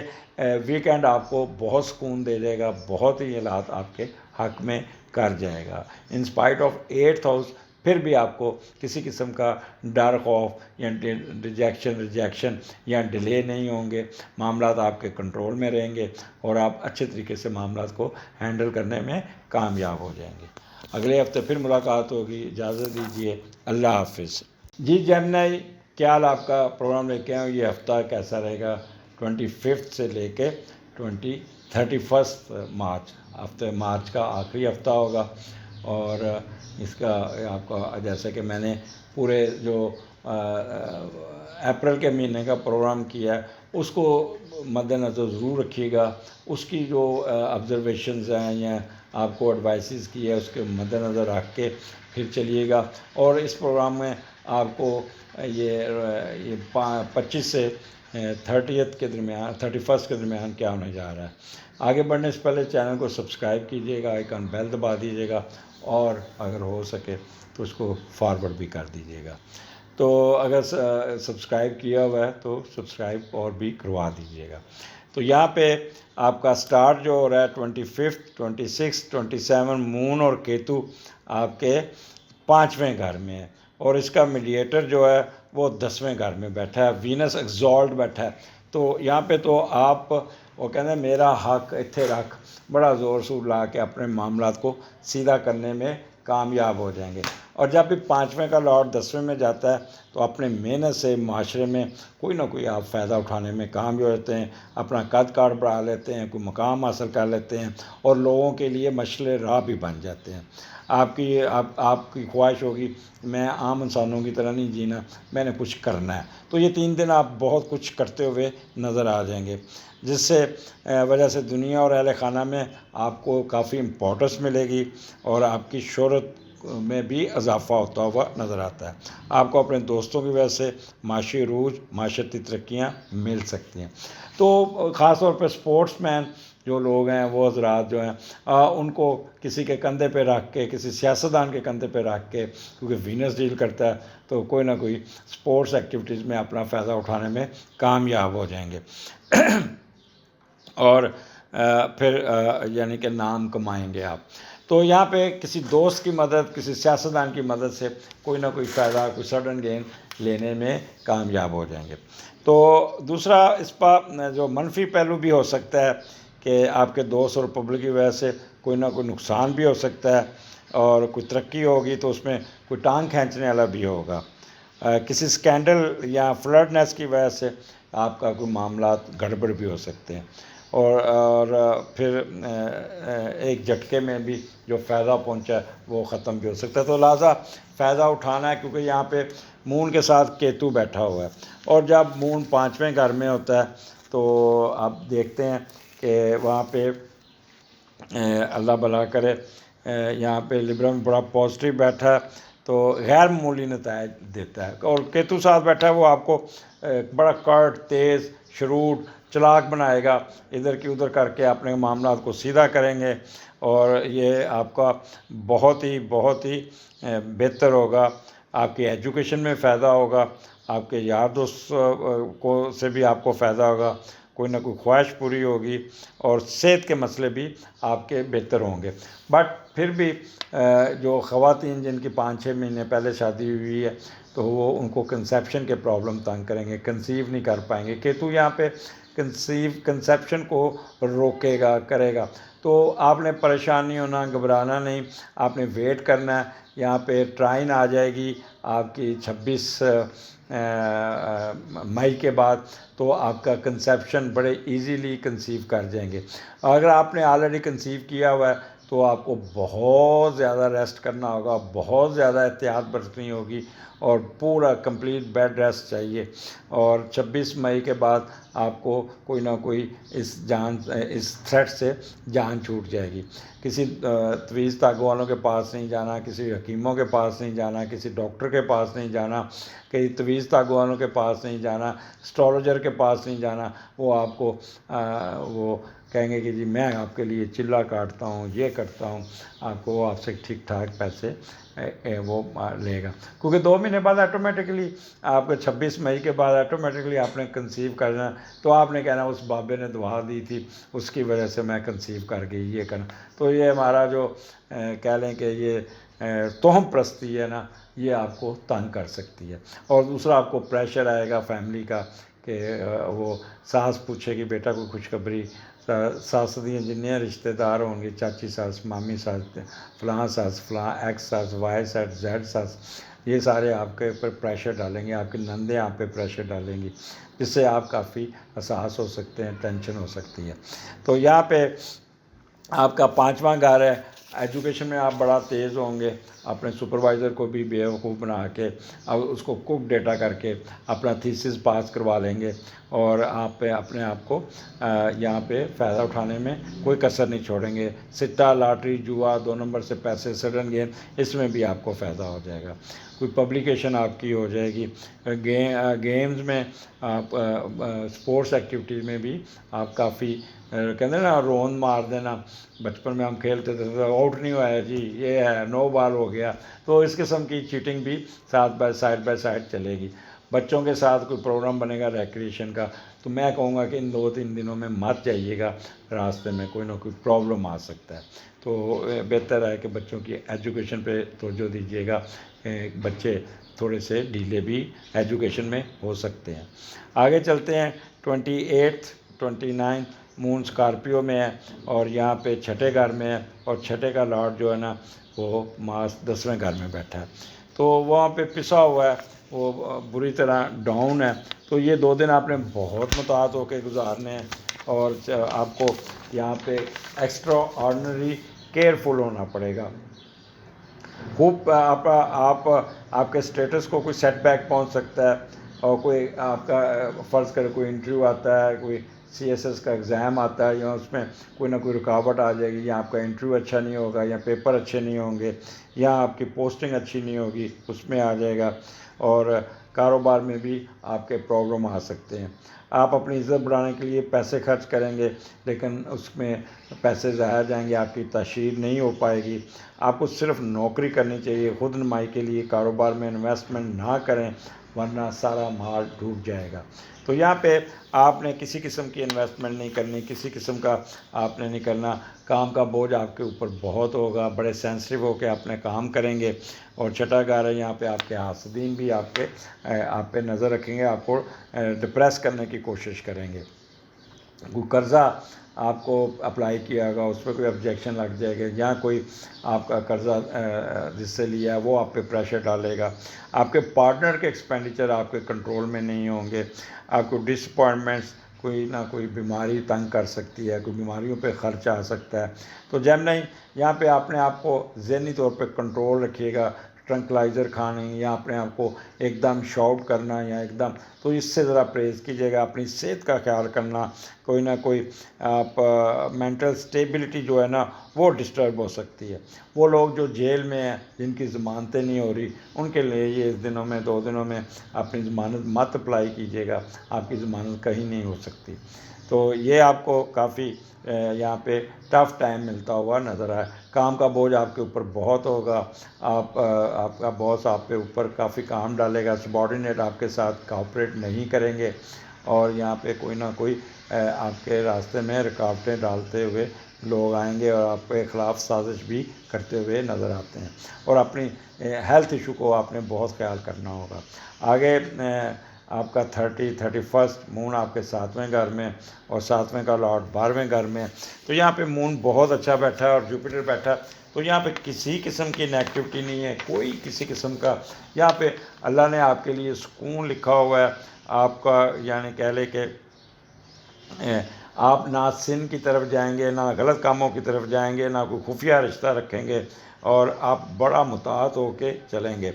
ویکنڈ آپ کو بہت سکون دے جائے گا، بہت ہی حالات آپ کے حق میں کر جائے گا۔ In spite of 8th house پھر بھی آپ کو کسی قسم کا ڈر، خوف یا ریجیکشن یا ڈیلے نہیں ہوں گے، معاملات آپ کے کنٹرول میں رہیں گے اور آپ اچھے طریقے سے معاملات کو ہینڈل کرنے میں کامیاب ہو جائیں گے۔ اگلے ہفتے پھر ملاقات ہوگی، اجازت دیجیے، اللہ حافظ۔ جی جیمنائی، کیا حال آپ کا؟ پروگرام لے کے آؤں، یہ ہفتہ کیسا رہے گا 25 سے لے کے 31 مارچ، ہفتے مارچ کا آخری ہفتہ ہوگا، اور اس کا آپ کا جیسا کہ میں نے پورے جو اپریل کے مہینے کا پروگرام کیا ہے اس کو مد نظر ضرور رکھیے گا، اس کی جو آبزرویشنز ہیں یا آپ کو ایڈوائسز کی ہے اس کے مد نظر رکھ کے پھر چلیے گا۔ اور اس پروگرام میں آپ کو یہ 25 سے 30 کے درمیان 31 کے درمیان کیا ہونے جا رہا ہے۔ آگے بڑھنے سے پہلے چینل کو سبسکرائب کیجیے گا، آئیکن بیل دبا دیجیے گا، اور اگر ہو سکے تو اس کو فارورڈ بھی کر دیجیے گا۔ تو اگر سبسکرائب کیا ہوا ہے تو سبسکرائب اور بھی کروا دیجیے گا۔ تو یہاں پہ آپ کا سٹارٹ جو ہو رہا ہے 25، 26، 27 مون اور کیتو آپ کے 5ویں گھر میں ہے، اور اس کا میڈیٹر جو ہے وہ 10ویں گھر میں بیٹھا ہے، وینس ایگزالٹ بیٹھا ہے۔ تو یہاں پہ تو آپ وہ کہتے ہیں میرا حق اتھے رکھ، بڑا زور شور لا کے اپنے معاملات کو سیدھا کرنے میں کامیاب ہو جائیں گے۔ اور جب بھی 5ویں کا لارڈ 10ویں میں جاتا ہے تو اپنے محنت سے معاشرے میں کوئی نہ کوئی آپ فائدہ اٹھانے میں کامیاب ہوتے ہیں، اپنا قد کاٹ بڑھا لیتے ہیں، کوئی مقام حاصل کر لیتے ہیں، اور لوگوں کے لیے مشعل راہ بھی بن جاتے ہیں۔ آپ کی خواہش ہوگی میں عام انسانوں کی طرح نہیں جینا، میں نے کچھ کرنا ہے، تو یہ 3 دن آپ بہت کچھ کرتے ہوئے نظر آ جائیں گے، جس سے وجہ سے دنیا اور اہل خانہ میں آپ کو کافی امپورٹنس ملے گی، اور آپ کی شہرت میں بھی اضافہ ہوتا ہوا نظر آتا ہے۔ آپ کو اپنے دوستوں کی وجہ سے معاشی عروج، معاشرتی ترقیاں مل سکتی ہیں۔ تو خاص طور پہ سپورٹس مین جو لوگ ہیں، وہ حضرات جو ہیں، ان کو کسی کے کندھے پہ رکھ کے، کسی سیاستدان کے کندھے پہ رکھ کے، کیونکہ وینس ڈیل کرتا ہے تو کوئی نہ کوئی سپورٹس ایکٹیویٹیز میں اپنا فائدہ اٹھانے میں کامیاب ہو جائیں گے، اور پھر یعنی کہ نام کمائیں گے آپ۔ تو یہاں پہ کسی دوست کی مدد، کسی سیاستدان کی مدد سے کوئی نہ کوئی فائدہ، کوئی سڈن گین لینے میں کامیاب ہو جائیں گے۔ تو دوسرا اس پر جو منفی پہلو بھی ہو سکتا ہے کہ آپ کے دوست اور پبلک کی وجہ سے کوئی نہ کوئی نقصان بھی ہو سکتا ہے، اور کوئی ترقی ہوگی تو اس میں کوئی ٹانگ کھینچنے والا بھی ہوگا، کسی سکینڈل یا فلرٹنس کی وجہ سے آپ کا کوئی معاملات گڑبڑ بھی ہو سکتے ہیں، اور پھر ایک جھٹکے میں بھی جو فائدہ پہنچا ہے وہ ختم بھی ہو سکتا ہے۔ تو لہٰذا فائدہ اٹھانا ہے، کیونکہ یہاں پہ مون کے ساتھ کیتو بیٹھا ہوا ہے، اور جب مون 5ویں گھر میں ہوتا ہے تو آپ دیکھتے ہیں کہ وہاں پہ اللہ بھلا کرے، یہاں پہ لبرا میں بڑا پازیٹیو بیٹھا ہے تو غیر معمولی نتائج دیتا ہے، اور کیتو ساتھ بیٹھا ہے وہ آپ کو بڑا کٹ، تیز، شروڈ، چلاک بنائے گا، ادھر کی ادھر کر کے اپنے معاملات کو سیدھا کریں گے، اور یہ آپ کا بہت ہی بہتر ہوگا، آپ کی ایجوکیشن میں فائدہ ہوگا، آپ کے یار دوست سے بھی آپ کو فائدہ ہوگا، کوئی نہ کوئی خواہش پوری ہوگی، اور صحت کے مسئلے بھی آپ کے بہتر ہوں گے۔ بٹ پھر بھی جو خواتین جن کی 5-6 مہینے پہلے شادی ہوئی ہے تو وہ ان کو کنسیپشن کے پرابلم تنگ کریں گے، کنسیو نہیں کر پائیں گے۔ کیتو یہاں پہ کنسیپشن کو روکے گا، کرے گا، تو آپ نے پریشان نہیں ہونا، گھبرانا نہیں، آپ نے ویٹ کرنا ہے۔ یہاں پہ ٹرائن آ جائے گی آپ کی 26 مئی کے بعد، تو آپ کا کنسیپشن بڑے ایزیلی کنسیو کر جائیں گے۔ اگر آپ نے آلریڈی کنسیو کیا ہوا ہے تو آپ کو بہت زیادہ ریسٹ کرنا ہوگا، بہت زیادہ احتیاط برتنی ہوگی، اور پورا کمپلیٹ بیڈ ریسٹ چاہیے، اور 26 مئی کے بعد آپ کو کوئی نہ کوئی اس تھریٹ سے جان چھوٹ جائے گی۔ کسی تویز طاقت والوں کے پاس نہیں جانا، کسی حکیموں کے پاس نہیں جانا، کسی ڈاکٹر کے پاس نہیں جانا، کسی تویز طاقت والوں کے پاس نہیں جانا، اسٹرالوجر کے پاس نہیں جانا، وہ آپ کو وہ کہیں گے کہ جی میں آپ کے لیے چلا کاٹتا ہوں، یہ کرتا ہوں، آپ کو وہ آپ سے ٹھیک ٹھاک پیسے وہ لے گا، کیونکہ 2 مہینے بعد آٹومیٹکلی آپ کو 26 مئی کے بعد آٹومیٹکلی آپ نے کنسیو کرنا، تو آپ نے کہنا اس بابے نے دعا دی تھی اس کی وجہ سے میں کنسیو کر گئی، یہ کرنا۔ تو یہ ہمارا جو کہہ لیں کہ یہ توہم پرستی ہے نا، یہ آپ کو تنگ کر سکتی ہے. اور دوسرا آپ کو پریشر آئے گا فیملی کا کہ وہ ساس پوچھے گی بیٹا کوئی خوشخبری، ساس دیاں جنہیں رشتہ دار ہوں گے، چاچی ساس، مامی ساس، فلاں ساس، فلاں ایکس ساس، وائی ساس، زیڈ ساس، یہ سارے آپ کے اوپر پریشر ڈالیں گے، آپ کی نندیں آپ پہ پریشر ڈالیں گی، جس سے آپ کافی حساس ہو سکتے ہیں، ٹینشن ہو سکتی ہے. تو یہاں پہ آپ کا 5واں گھر ہے. ایجوکیشن میں آپ بڑا تیز ہوں گے، اپنے سپروائزر کو بھی بیوقوف بنا کے اب اس کو کوک ڈیٹا کر کے اپنا تھیسس پاس کروا لیں گے، اور آپ پہ اپنے آپ کو یہاں پہ فائدہ اٹھانے میں کوئی کسر نہیں چھوڑیں گے. سٹا، لاٹری، جوا، 2 نمبر سے پیسے، سڈن گیم، اس میں بھی آپ کو فائدہ ہو جائے گا. کوئی پبلیکیشن آپ کی ہو جائے گی. گیمز میں آپ اسپورٹس ایکٹیویٹیز میں بھی آپ کافی کہتے ہیں نا روند مار دینا، بچپن میں ہم کھیلتے تھے تو آؤٹ نہیں ہوا ہے جی، یہ ہے نو بال ہو گیا، تو اس قسم کی چیٹنگ بھی سائڈ بائی سائڈ چلے گی. بچوں کے ساتھ کوئی پروگرام بنے گا ریکریشن کا، تو میں کہوں گا کہ ان 2-3 دنوں میں مت جائیے گا، راستے میں کوئی نہ کوئی پرابلم آ سکتا ہے. تو بہتر ہے کہ بچوں کی ایجوکیشن پہ توجہ دیجیے گا. بچے تھوڑے سے ڈھیلے بھی ایجوکیشن میں ہو سکتے ہیں. آگے چلتے ہیں. 28 29 مون اسکارپیو میں ہے، اور یہاں پہ چھٹے گھر میں ہے، اور چھٹے کا لاٹ جو ہے نا وہ ماس 10ویں گھر میں بیٹھا ہے، تو وہاں پہ پسا ہوا ہے، وہ بری طرح ڈاؤن ہے. تو یہ 2 دن آپ نے بہت محتاط ہو کے گزارنے ہیں، اور آپ کو یہاں پہ ایکسٹرا آرڈنری کیئرفل ہونا پڑے گا. خوب آپ کے اسٹیٹس کو کوئی سیٹ بیک پہنچ سکتا ہے، اور کوئی آپ کا فرض کرے کوئی انٹرویو آتا ہے، کوئی CSS کا ایگزام آتا ہے، یا اس میں کوئی نہ کوئی رکاوٹ آ جائے گی، یا آپ کا انٹرویو اچھا نہیں ہوگا، یا پیپر اچھے نہیں ہوں گے، یا آپ کی پوسٹنگ اچھی نہیں ہوگی، اس میں آ جائے گا. اور کاروبار میں بھی آپ کے پرابلم آ سکتے ہیں. آپ اپنی عزت بڑھانے کے لیے پیسے خرچ کریں گے، لیکن اس میں پیسے ضائع جائیں گے، آپ کی تشہیر نہیں ہو پائے گی. آپ کو صرف نوکری کرنی چاہیے، خود نمائی کے لیے کاروبار میں انویسٹمنٹ نہ کریں، ورنہ سارا مال ڈوب جائے گا. تو یہاں پہ آپ نے کسی قسم کی انویسٹمنٹ نہیں کرنی، کسی قسم کا آپ نے نہیں کرنا. کام کا بوجھ آپ کے اوپر بہت ہوگا، بڑے سینسٹیو ہو کے اپنے کام کریں گے. اور چھٹا گھر ہے، یہاں پہ آپ کے حاسدین بھی آپ پہ نظر رکھیں گے، آپ کو ڈپریس کرنے کی کوشش کریں گے. کوئی قرضہ آپ کو اپلائی کیا گا، اس پہ کوئی آبجیکشن لگ جائے گا، یا کوئی آپ کا قرضہ جس سے لیا ہے وہ آپ پہ پریشر ڈالے گا. آپ کے پارٹنر کے ایکسپینڈیچر آپ کے کنٹرول میں نہیں ہوں گے. آپ کو ڈس اپوائنٹمنٹس، کوئی نہ کوئی بیماری تنگ کر سکتی ہے، کوئی بیماریوں پہ خرچ آ سکتا ہے. تو جیمنائی یہاں پہ اپنے آپ کو ذہنی طور پہ کنٹرول رکھیے گا. ٹرنکلائزر کھانے، یا اپنے آپ کو ایک دم شاؤٹ کرنا، یا ایک دم، تو اس سے ذرا پرہیز کیجیے گا. اپنی صحت کا خیال کرنا، کوئی نہ کوئی آپ مینٹل سٹیبلٹی جو ہے نا وہ ڈسٹرب ہو سکتی ہے. وہ لوگ جو جیل میں ہیں، جن کی ضمانتیں نہیں ہو رہی، ان کے لیے یہ اس دنوں میں 2 دنوں میں اپنی ضمانت مت اپلائی کیجیے گا، آپ کی ضمانت کہیں نہیں ہو سکتی. تو یہ آپ کو کافی یہاں پہ ٹف ٹائم ملتا ہوا نظر آئے. کام کا بوجھ آپ کے اوپر بہت ہوگا، آپ کا باس آپ کے اوپر کافی کام ڈالے گا، سبارڈینیٹ آپ کے ساتھ کوآپریٹ نہیں کریں گے، اور یہاں پہ کوئی نہ کوئی آپ کے راستے میں رکاوٹیں ڈالتے ہوئے لوگ آئیں گے، اور آپ کے خلاف سازش بھی کرتے ہوئے نظر آتے ہیں. اور اپنی ہیلتھ ایشو کو آپ نے بہت خیال کرنا ہوگا. آگے آپ کا 31 مون آپ کے 7ویں گھر میں، اور 7ویں کا لاٹ 12ویں گھر میں. تو یہاں پہ مون بہت اچھا بیٹھا ہے، اور جوپیٹر بیٹھا ہے. تو یہاں پہ کسی قسم کی نیگیٹیوٹی نہیں ہے، کوئی کسی قسم کا. یہاں پہ اللہ نے آپ کے لیے سکون لکھا ہوا ہے. آپ کا یعنی کہہ لے کہ آپ نہ سن کی طرف جائیں گے، نہ غلط کاموں کی طرف جائیں گے، نہ کوئی خفیہ رشتہ رکھیں گے، اور آپ بڑا محتاط ہو کے چلیں گے.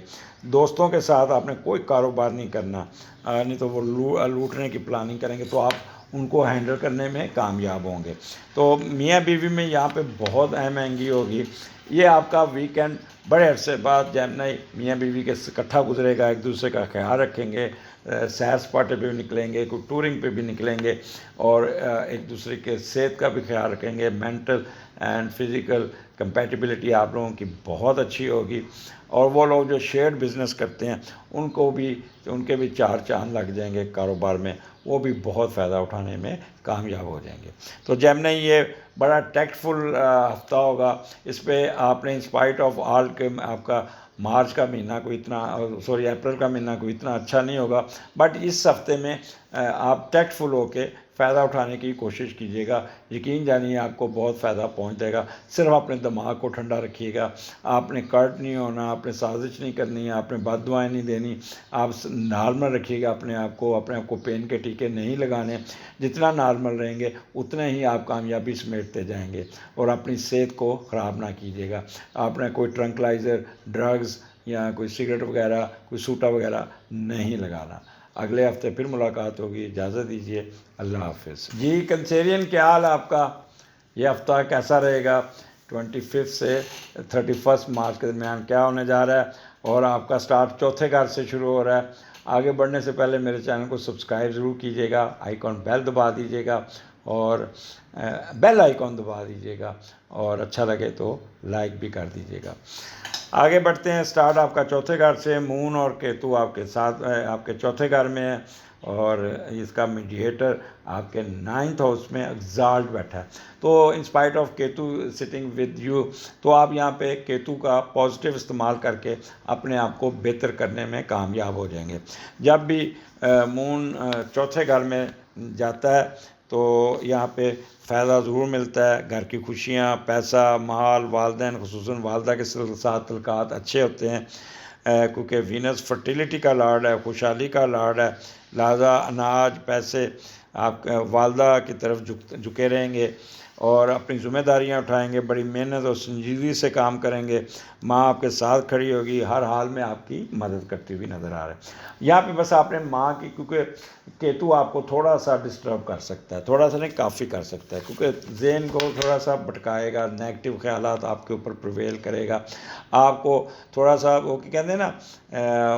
دوستوں کے ساتھ آپ نے کوئی کاروبار نہیں کرنا، نہیں تو وہ لوٹنے کی پلاننگ کریں گے، تو آپ ان کو ہینڈل کرنے میں کامیاب ہوں گے. تو میاں بیوی میں یہاں پہ بہت اہم آہنگی ہوگی. یہ آپ کا ویکینڈ بڑے عرصے بعد جیمنائی میاں بیوی کے اکٹھا گزرے گا. ایک دوسرے کا خیال رکھیں گے، سیر سپاٹے پہ بھی نکلیں گے، کوئی ٹورنگ پہ بھی نکلیں گے، اور ایک دوسرے کے صحت کا بھی خیال رکھیں گے. مینٹل اینڈ فزیکل کمپیٹیبلٹی آپ لوگوں کی بہت اچھی ہوگی، اور وہ لوگ جو شیئر بزنس کرتے ہیں ان کے بھی چار چاند لگ جائیں گے کاروبار میں، وہ بھی بہت فائدہ اٹھانے میں کامیاب ہو جائیں گے۔ تو جیمنی یہ بڑا ٹیکٹفل ہفتہ ہوگا، اس پہ آپ نے انسپائٹ آف آل کے آپ کا مارچ کا مہینہ کوئی اتنا اپریل کا مہینہ کوئی اتنا اچھا نہیں ہوگا، بٹ اس ہفتے میں آپ ٹیکٹفل ہو کے فائدہ اٹھانے کی کوشش کیجیے گا، یقین جانیے آپ کو بہت فائدہ پہنچ جائے گا۔ صرف اپنے دماغ کو ٹھنڈا رکھیے گا، آپ نے کرٹ نہیں ہونا، آپ نے سازش نہیں کرنی، آپ نے بد دعائیں نہیں دینی، آپ نارمل رکھیے گا اپنے آپ کو پین کے ٹیکے نہیں لگانے۔ جتنا نارمل رہیں گے اتنا ہی آپ کامیابی سمیٹتے جائیں گے، اور اپنی صحت کو خراب نہ کیجیے گا۔ آپ نے کوئی ٹرنکلائزر، ڈرگز یا کوئی سگریٹ وغیرہ، کوئی سوٹا وغیرہ نہیں لگانا۔ اگلے ہفتے پھر ملاقات ہوگی، اجازت دیجیے، اللہ حافظ۔ جی کنسیرین، کیا حال ہے آپ کا؟ یہ ہفتہ کیسا رہے گا؟ 25 سے 31 مارچ کے درمیان کیا ہونے جا رہا ہے؟ اور آپ کا سٹارٹ چوتھے گھر سے شروع ہو رہا ہے۔ آگے بڑھنے سے پہلے میرے چینل کو سبسکرائب ضرور کیجیے گا، آئیکن بیل دبا دیجیے گا، اور بیل آئیکن دبا دیجیے گا، اور اچھا لگے تو لائک بھی کر دیجیے گا۔ آگے بڑھتے ہیں، سٹارٹ آپ کا چوتھے گھر سے، مون اور کیتو آپ کے ساتھ آپ کے چوتھے گھر میں ہے، اور اس کا میڈیٹر آپ کے 9th ہاؤس میں ایگزالٹ بیٹھا ہے۔ تو in spite of Ketu sitting with you, تو آپ یہاں پہ کیتو کا پازیٹیو استعمال کر کے اپنے آپ کو بہتر کرنے میں کامیاب ہو جائیں گے۔ جب بھی مون چوتھے گھر میں جاتا ہے تو یہاں پہ فائدہ ضرور ملتا ہے، گھر کی خوشیاں، پیسہ، مال، والدین خصوصاً والدہ کے ساتھ تعلقات اچھے ہوتے ہیں، کیونکہ وینس فرٹیلیٹی کا لارڈ ہے، خوشحالی کا لارڈ ہے، لہذا اناج، پیسے آپ والدہ کی طرف جھکے رہیں گے، اور اپنی ذمہ داریاں اٹھائیں گے، بڑی محنت اور سنجیدگی سے کام کریں گے۔ ماں آپ کے ساتھ کھڑی ہوگی، ہر حال میں آپ کی مدد کرتی ہوئی نظر آ رہا ہے۔ یہاں پہ بس آپ نے ماں کی، کیونکہ کیتو آپ کو تھوڑا سا ڈسٹرب کر سکتا ہے، تھوڑا سا نہیں کافی کر سکتا ہے، کیونکہ ذہن کو تھوڑا سا بھٹکائے گا، نیگیٹو خیالات آپ کے اوپر پریویل کرے گا، آپ کو تھوڑا سا وہ کہتے ہیں نا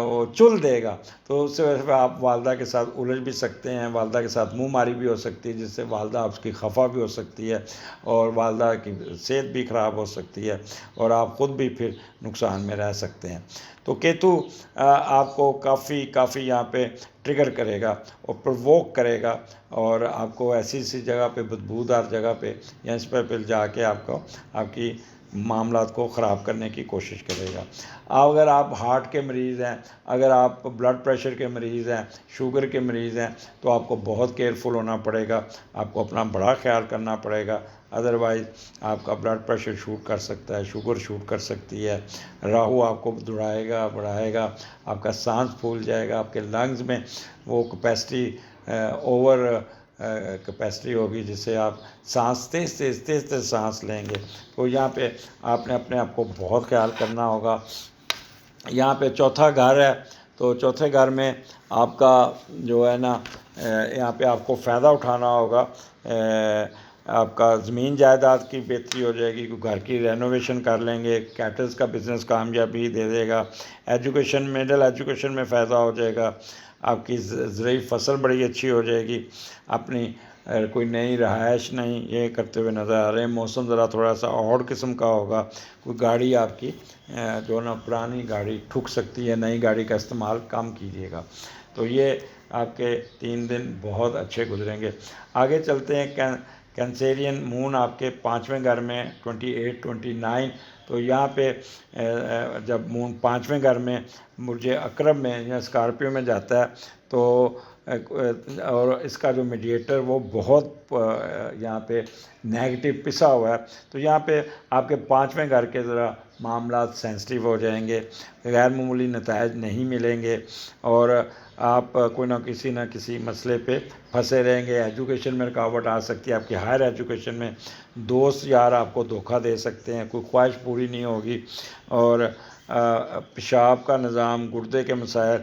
وہ چل دے گا، تو اس سے وجہ سے آپ والدہ کے ساتھ الجھ بھی سکتے ہیں، والدہ کے ساتھ منہ ماری بھی ہو سکتی ہے، جس سے والدہ آپ کی خفا بھی ہو سکتی ہے، اور والدہ کی صحت بھی خراب ہو سکتی ہے، اور آپ خود بھی پھر نقصان میں رہ سکتے ہیں۔ تو کیتو آپ کو کافی یہاں پہ ٹریگر کرے گا اور پرووک کرے گا، اور آپ کو ایسی جگہ پہ، بدبودار جگہ پہ یا اس پہ جا کے آپ کی معاملات کو خراب کرنے کی کوشش کرے گا۔ اگر آپ ہارٹ کے مریض ہیں، اگر آپ بلڈ پریشر کے مریض ہیں، شوگر کے مریض ہیں، تو آپ کو بہت کیئرفل ہونا پڑے گا، آپ کو اپنا بڑا خیال کرنا پڑے گا، ادروائز آپ کا بلڈ پریشر شوٹ کر سکتا ہے، شوگر شوٹ کر سکتی ہے، راہو آپ کو دوڑائے گا، بڑھائے گا، آپ کا سانس پھول جائے گا، آپ کے لنگز میں وہ کیپیسٹی اوور کیپیسٹی ہوگی، جس سے آپ سانس تیز سانس لیں گے۔ تو یہاں پہ آپ نے اپنے آپ کو بہت خیال کرنا ہوگا۔ یہاں پہ چوتھا گھر ہے، تو چوتھے گھر میں آپ کا جو ہے نا یہاں پہ آپ کو فائدہ اٹھانا ہوگا، آپ کا زمین جائیداد کی بہتری ہو جائے گی، گھر کی رینوویشن کر لیں گے، کیٹلز کا بزنس کامیابی دے دے گا، ایجوکیشن، مڈل ایجوکیشن میں فائدہ ہو جائے گا، آپ کی زرعی فصل بڑی اچھی ہو جائے گی، اپنی کوئی نئی رہائش نہیں یہ کرتے ہوئے نظر آ رہے ہیں، موسم ذرا تھوڑا سا اور قسم کا ہوگا، کوئی گاڑی آپ کی جو نا پرانی گاڑی ٹھک سکتی ہے، نئی گاڑی کا استعمال کم کیجیے گا۔ تو یہ آپ کے 3 دن بہت اچھے گزریں گے۔ آگے چلتے ہیں، کینسیرین مون آپ کے 5ویں گھر میں 28 29، تو یہاں پہ جب مون 5ویں گھر میں برج عقرب میں یا اسکارپیو میں جاتا ہے، تو اور اس کا جو میڈیٹر وہ بہت یہاں پہ نیگیٹو پسا ہوا ہے، تو یہاں پہ آپ کے 5ویں گھر کے ذرا معاملات سینسٹیو ہو جائیں گے، غیر معمولی نتائج نہیں ملیں گے، اور آپ کوئی نہ کسی مسئلے پہ پھنسے رہیں گے۔ ایجوکیشن میں رکاوٹ آ سکتی ہے، آپ کی ہائر ایجوکیشن میں دوست یار آپ کو دھوکہ دے سکتے ہیں، کوئی خواہش پوری نہیں ہوگی، اور پیشاب کا نظام، گردے کے مسائل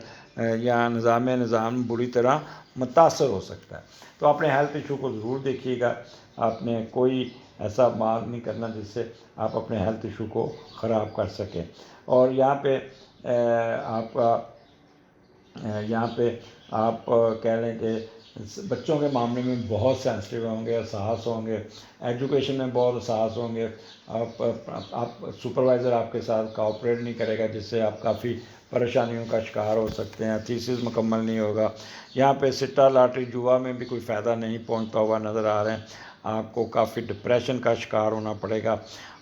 یا نظام بری طرح متاثر ہو سکتا ہے۔ تو اپنے ہیلتھ ایشو کو ضرور دیکھیے گا، آپ نے کوئی ایسا مار نہیں کرنا جس سے آپ اپنے ہیلتھ ایشو کو خراب کر سکیں۔ اور یہاں پہ آپ کا یہاں پہ آپ کہہ لیں کہ بچوں کے معاملے میں بہت سینسٹیو ہوں گے، حساس ہوں گے، ایجوکیشن میں بہت حساس ہوں گے. آپ سپروائزر آپ کے ساتھ کوآپریٹ نہیں کرے گا، جس سے آپ کافی پریشانیوں کا شکار ہو سکتے ہیں. تھیسس مکمل نہیں ہوگا. یہاں پہ سٹا لاٹری جوا میں بھی کوئی فائدہ نہیں پہنچتا ہوا نظر آ رہے ہیں. آپ کو کافی ڈپریشن کا شکار ہونا پڑے گا.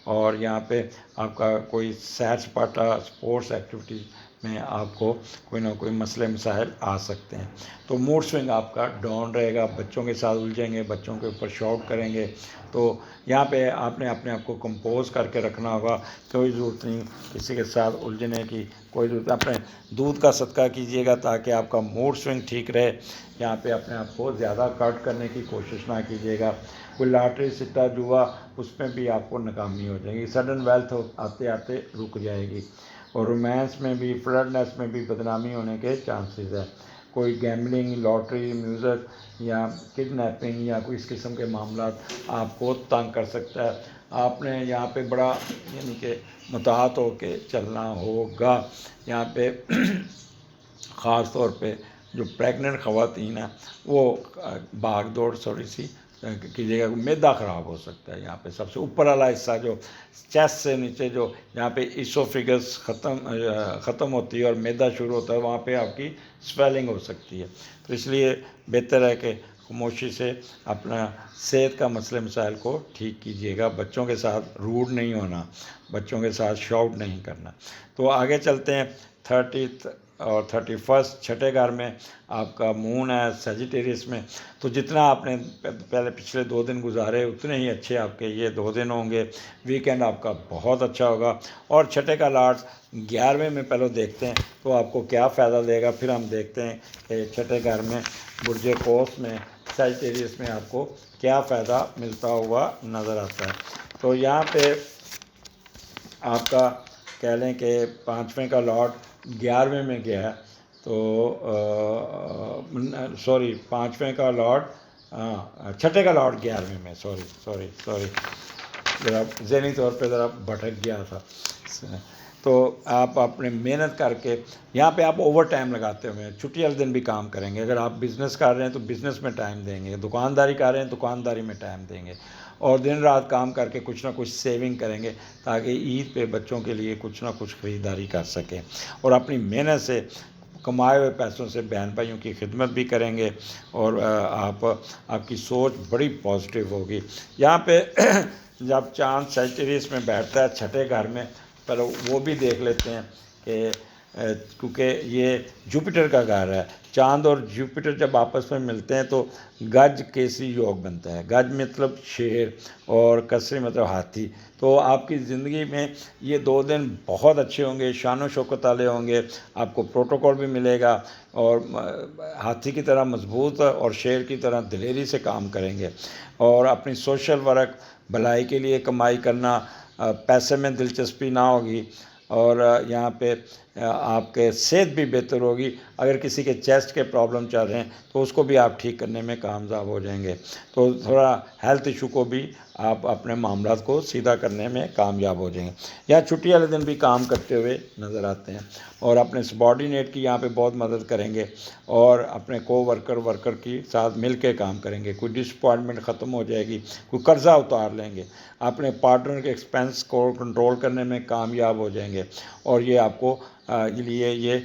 اور یہاں پہ آپ کا کوئی سیر سپاٹا اسپورٹس ایکٹیویٹیز میں آپ کو کوئی نہ کوئی مسئلے مسائل آ سکتے ہیں. تو موڈ سوئنگ آپ کا ڈاؤن رہے گا. بچوں کے ساتھ الجھیں گے، بچوں کے اوپر شاؤٹ کریں گے. تو یہاں پہ آپ نے اپنے آپ کو کمپوز کر کے رکھنا ہوگا. کوئی ضرورت نہیں کسی کے ساتھ الجھنے کی، کوئی ضرورت. اپنے دودھ کا صدقہ کیجیے گا تاکہ آپ کا موڈ سوئنگ ٹھیک رہے. یہاں پہ اپنے آپ کو زیادہ کٹ کرنے کی کوشش نہ کیجیے گا. کوئی لاٹری سٹا جوا اس میں بھی آپ کو ناکامی ہو جائے گی. سڈن ویلتھ آتے آتے رک جائے گی. اور رومانس میں بھی، فلرٹنس میں بھی بدنامی ہونے کے چانسز ہے. کوئی گیملنگ، لاٹری، میوزک یا کڈنیپنگ یا کوئی اس قسم کے معاملات آپ کو تنگ کر سکتا ہے. آپ نے یہاں پہ بڑا یعنی کہ محتاط ہو کے چلنا ہوگا. یہاں پہ خاص طور پہ جو پریگننٹ خواتین ہیں وہ بھاگ دوڑ تھوڑی سی کیجیے گا. معدہ خراب ہو سکتا ہے. یہاں پہ سب سے اوپر والا حصہ جو چیسٹ سے نیچے جو یہاں پہ ایسوفیگس ختم ہوتی ہے اور معدہ شروع ہوتا ہے، وہاں پہ آپ کی سویلنگ ہو سکتی ہے. تو اس لیے بہتر ہے کہ خاموشی سے اپنا صحت کا مسئلے مسائل کو ٹھیک کیجیے گا. بچوں کے ساتھ روڈ نہیں ہونا، بچوں کے ساتھ شاؤٹ نہیں کرنا. تو آگے چلتے ہیں. 30 اور 31 چھٹے گھر میں آپ کا مون ہے سیجیٹیریس میں. تو جتنا آپ نے پہلے پچھلے 2 دن گزارے اتنے ہی اچھے آپ کے یہ 2 دن ہوں گے. ویکینڈ آپ کا بہت اچھا ہوگا. اور چھٹے کا لاٹ 11ویں میں پہلے دیکھتے ہیں تو آپ کو کیا فائدہ دے گا. پھر ہم دیکھتے ہیں کہ چھٹے گھر میں برج قوس میں سیجیٹیریس میں آپ کو کیا فائدہ ملتا ہوا نظر آتا ہے. تو یہاں پہ آپ کا کہہ لیں کہ 5ویں کا لاٹ 11ویں میں گیا ہے. تو سوری 5ویں کا لاٹ چھٹے کا لاٹ 11ویں میں سوری ذرا ذہنی طور پہ ذرا بھٹک گیا تھا. تو آپ اپنے محنت کر کے یہاں پہ آپ اوور ٹائم لگاتے ہوئے چھٹی والے دن بھی کام کریں گے. اگر آپ بزنس کر رہے ہیں تو بزنس میں ٹائم دیں گے، دکانداری کر رہے ہیں دکانداری میں ٹائم دیں گے، اور دن رات کام کر کے کچھ نہ کچھ سیونگ کریں گے تاکہ عید پہ بچوں کے لیے کچھ نہ کچھ خریداری کر سکیں. اور اپنی محنت سے کمائے ہوئے پیسوں سے بہن بھائیوں کی خدمت بھی کریں گے. اور آپ کی سوچ بڑی پازیٹیو ہوگی. یہاں پہ جب چاند سیجیٹیریس میں بیٹھتا ہے چھٹے گھر میں، پہلے وہ بھی دیکھ لیتے ہیں کہ کیونکہ یہ جوپیٹر کا گھر ہے. چاند اور جوپیٹر جب آپس میں ملتے ہیں تو گج کیسی یوگ بنتا ہے. گج مطلب شیر اور کسری مطلب ہاتھی. تو آپ کی زندگی میں یہ 2 دن بہت اچھے ہوں گے، شان و شوکت والے ہوں گے. آپ کو پروٹوکول بھی ملے گا اور ہاتھی کی طرح مضبوط اور شیر کی طرح دلیری سے کام کریں گے. اور اپنی سوشل ورک، بھلائی کے لیے کمائی کرنا، پیسے میں دلچسپی نہ ہوگی. اور یہاں پہ آپ کے صحت بھی بہتر ہوگی. اگر کسی کے چیسٹ کے پرابلم چل رہے ہیں تو اس کو بھی آپ ٹھیک کرنے میں کامیاب ہو جائیں گے. تو تھوڑا ہیلتھ ایشو کو بھی آپ اپنے معاملات کو سیدھا کرنے میں کامیاب ہو جائیں گے. یا چھٹی والے دن بھی کام کرتے ہوئے نظر آتے ہیں. اور اپنے سبارڈینیٹ کی یہاں پہ بہت مدد کریں گے اور اپنے کو ورکر کی ساتھ مل کے کام کریں گے. کوئی ڈسپوائنٹمنٹ ختم ہو جائے گی، کوئی قرضہ اتار لیں گے. اپنے پارٹنر کے ایکسپینس کو کنٹرول کرنے میں کامیاب ہو جائیں گے. اور یہ آپ کو یہ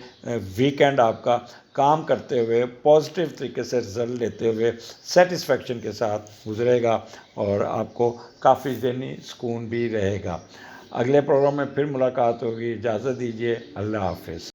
ویکینڈ آپ کا کام کرتے ہوئے پازیٹیو طریقے سے رزلٹ لیتے ہوئے سیٹسفیکشن کے ساتھ گزرے گا اور آپ کو کافی ذہنی سکون بھی رہے گا. اگلے پروگرام میں پھر ملاقات ہوگی. اجازت دیجیے. اللہ حافظ.